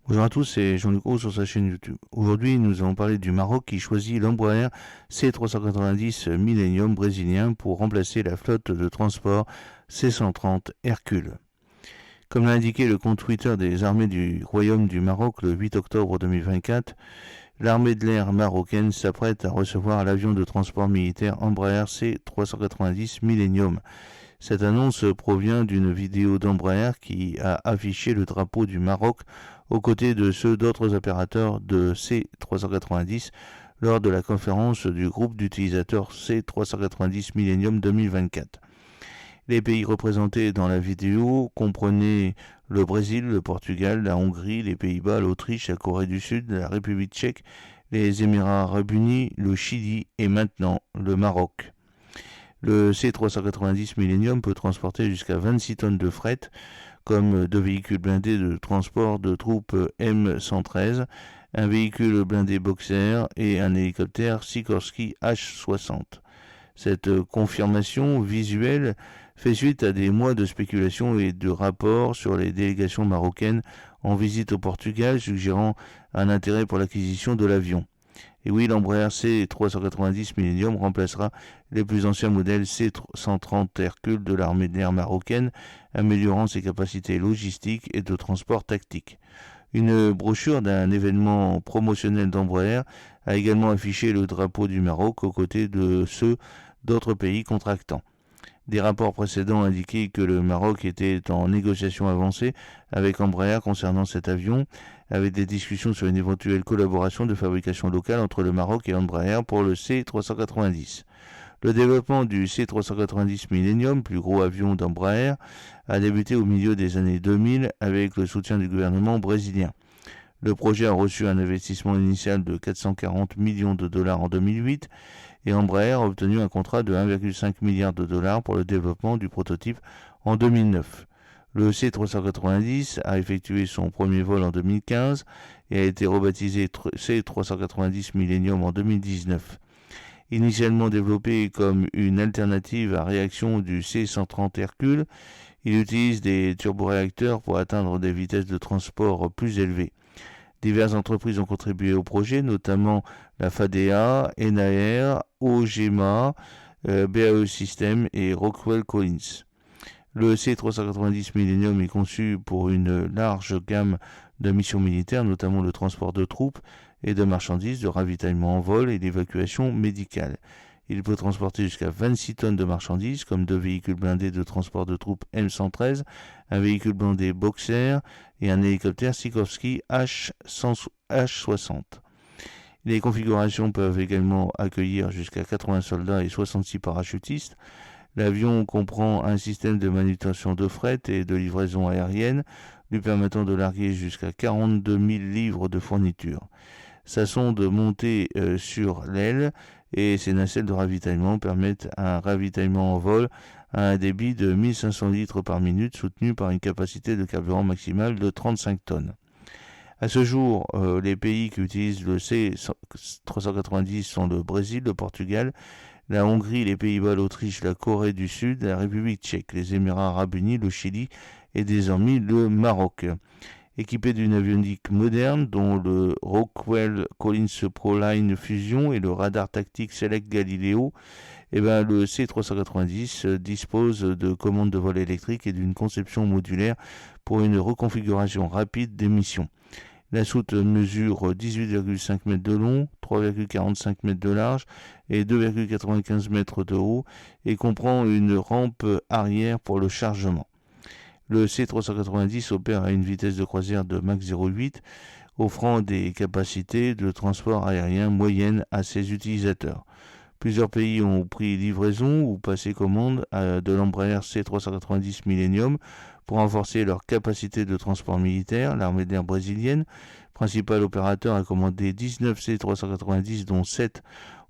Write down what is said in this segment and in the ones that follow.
Bonjour à tous, c'est Jean-Luc Roux sur sa chaîne YouTube. Aujourd'hui, nous allons parler du Maroc qui choisit l'Embraer C390 Millennium brésilien pour remplacer la flotte de transport C130 Hercule. Comme l'a indiqué le compte Twitter des armées du Royaume du Maroc le 8 octobre 2024, l'armée de l'air marocaine s'apprête à recevoir l'avion de transport militaire Embraer C390 Millennium. Cette annonce provient d'une vidéo d'Embraer qui a affiché le drapeau du Maroc aux côtés de ceux d'autres opérateurs de C390 lors de la conférence du groupe d'utilisateurs C390 Millennium 2024. Les pays représentés dans la vidéo comprenaient le Brésil, le Portugal, la Hongrie, les Pays-Bas, l'Autriche, la Corée du Sud, la République tchèque, les Émirats arabes unis, le Chili et maintenant le Maroc. Le C390 Millennium peut transporter jusqu'à 26 tonnes de fret, comme deux véhicules blindés de transport de troupes M113, un véhicule blindé Boxer et un hélicoptère Sikorsky H-60. Cette confirmation visuelle fait suite à des mois de spéculation et de rapports sur les délégations marocaines en visite au Portugal suggérant un intérêt pour l'acquisition de l'avion. Et oui, l'Embraer C390 Millennium remplacera les plus anciens modèles C130 Hercule de l'armée de l'air marocaine, améliorant ses capacités logistiques et de transport tactique. Une brochure d'un événement promotionnel d'Embraer a également affiché le drapeau du Maroc aux côtés de ceux d'autres pays contractants. Des rapports précédents indiquaient que le Maroc était en négociation avancée avec Embraer concernant cet avion, avec des discussions sur une éventuelle collaboration de fabrication locale entre le Maroc et Embraer pour le C390. Le développement du C390 Millennium, plus gros avion d'Embraer, a débuté au milieu des années 2000 avec le soutien du gouvernement brésilien. Le projet a reçu un investissement initial de 440 millions de dollars en 2008 et Embraer a obtenu un contrat de 1,5 milliard de dollars pour le développement du prototype en 2009. Le C390 a effectué son premier vol en 2015 et a été rebaptisé C390 Millennium en 2019. Initialement développé comme une alternative à réaction du C130 Hercule, il utilise des turboréacteurs pour atteindre des vitesses de transport plus élevées. Diverses entreprises ont contribué au projet, notamment la FADEA, Enair, OGMA, BAE Systems et Rockwell Collins. Le C390 Millennium est conçu pour une large gamme de missions militaires, notamment le transport de troupes et de marchandises, de ravitaillement en vol et d'évacuation médicale. Il peut transporter jusqu'à 26 tonnes de marchandises, comme deux véhicules blindés de transport de troupes M113, un véhicule blindé Boxer et un hélicoptère Sikorsky H-60. Les configurations peuvent également accueillir jusqu'à 80 soldats et 66 parachutistes. L'avion comprend un système de manutention de fret et de livraison aérienne, lui permettant de larguer jusqu'à 42 000 livres de fournitures. Sa sonde montée sur l'aile et ses nacelles de ravitaillement permettent un ravitaillement en vol à un débit de 1500 litres par minute soutenu par une capacité de carburant maximale de 35 tonnes. À ce jour, les pays qui utilisent le C390 sont le Brésil, le Portugal, la Hongrie, les Pays-Bas, l'Autriche, la Corée du Sud, la République tchèque, les Émirats arabes unis, le Chili et désormais le Maroc. Équipé d'une avionique moderne dont le Rockwell Collins ProLine Fusion et le radar tactique Select Galileo, le C390 dispose de commandes de vol électrique et d'une conception modulaire pour une reconfiguration rapide des missions. La soute mesure 18,5 mètres de long, 3,45 mètres de large et 2,95 mètres de haut et comprend une rampe arrière pour le chargement. Le C390 opère à une vitesse de croisière de Mach 0,8, offrant des capacités de transport aérien moyennes à ses utilisateurs. Plusieurs pays ont pris livraison ou passé commande de l'Embraer C390 Millennium pour renforcer leur capacité de transport militaire. L'armée de l'air brésilienne, principal opérateur, a commandé 19 C390 dont 7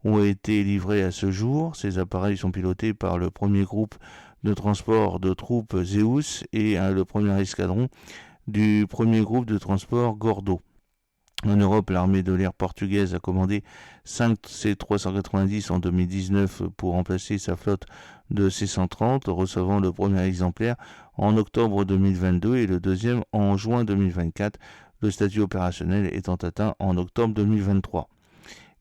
ont été livrés à ce jour. Ces appareils sont pilotés par le premier groupe de transport de troupes Zeus et le premier escadron du premier groupe de transport Gordo. En Europe, l'armée de l'air portugaise a commandé 5 C390 en 2019 pour remplacer sa flotte de C130, recevant le premier exemplaire en octobre 2022 et le deuxième en juin 2024, le statut opérationnel étant atteint en octobre 2023.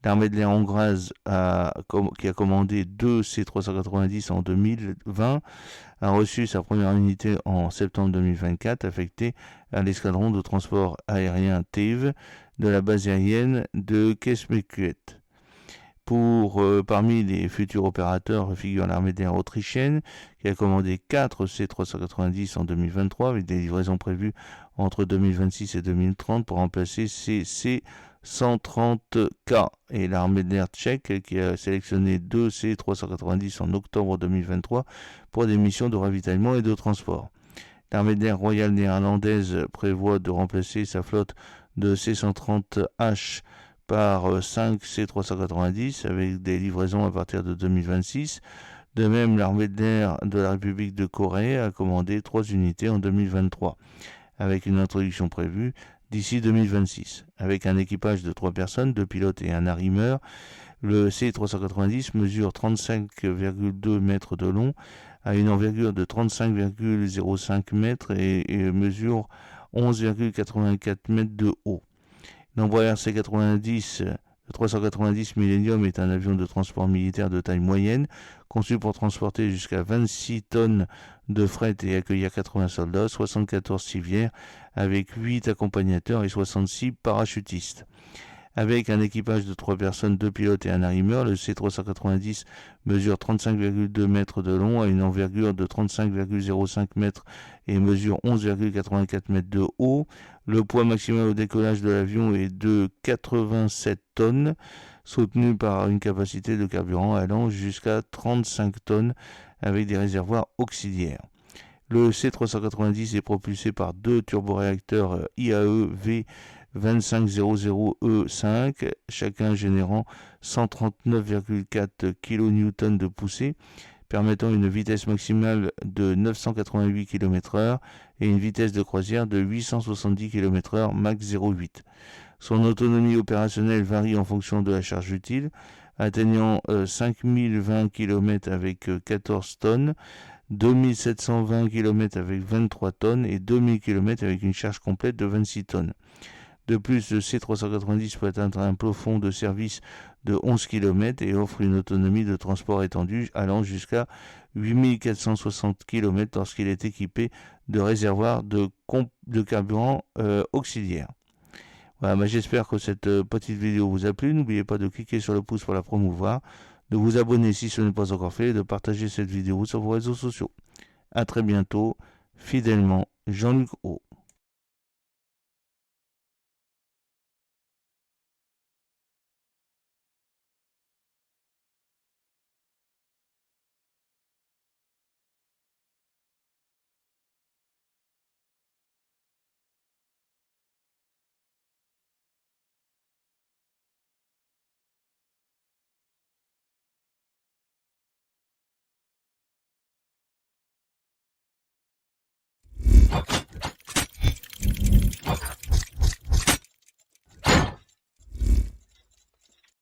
L'armée de l'air hongroise qui a commandé 2 C-390 en 2020 a reçu sa première unité en septembre 2024 affectée à l'escadron de transport aérien TIV de la base aérienne de Kecskemét. Parmi les futurs opérateurs figure l'armée de l'air autrichienne qui a commandé 4 C-390 en 2023 avec des livraisons prévues entre 2026 et 2030 pour remplacer ces C-130K, et l'armée de l'air tchèque qui a sélectionné 2 C-390 en octobre 2023 pour des missions de ravitaillement et de transport. L'armée de l'air royale néerlandaise prévoit de remplacer sa flotte de C-130H par 5 C-390 avec des livraisons à partir de 2026. De même, l'armée de l'air de la République de Corée a commandé 3 unités en 2023, avec une introduction prévue d'ici 2026. Avec un équipage de 3 personnes, 2 pilotes et un arrimeur, le C-390 mesure 35,2 mètres de long, a une envergure de 35,05 mètres et mesure 11,84 mètres de haut. L'Embraer C-390 Millennium est un avion de transport militaire de taille moyenne, conçu pour transporter jusqu'à 26 tonnes de fret et accueillir 80 soldats, 74 civières, avec 8 accompagnateurs et 66 parachutistes. Avec un équipage de 3 personnes, 2 pilotes et un arrimeur, le C-390 mesure 35,2 mètres de long, a une envergure de 35,05 mètres et mesure 11,84 mètres de haut. Le poids maximal au décollage de l'avion est de 87 tonnes, soutenu par une capacité de carburant allant jusqu'à 35 tonnes avec des réservoirs auxiliaires. Le C-390 est propulsé par 2 turboréacteurs IAE V2500E5, chacun générant 139,4 kN de poussée, permettant une vitesse maximale de 988 km/h et une vitesse de croisière de 870 km/h Mach 0,8. Son autonomie opérationnelle varie en fonction de la charge utile, atteignant 5020 km avec 14 tonnes, 2720 km avec 23 tonnes et 2000 km avec une charge complète de 26 tonnes. De plus, le C-390 peut atteindre un plafond de service de 11 km et offre une autonomie de transport étendue allant jusqu'à 8460 km lorsqu'il est équipé de réservoirs de carburant auxiliaire. Voilà, j'espère que cette petite vidéo vous a plu. N'oubliez pas de cliquer sur le pouce pour la promouvoir, de vous abonner si ce n'est pas encore fait et de partager cette vidéo sur vos réseaux sociaux. A très bientôt, fidèlement, Jean-Luc O.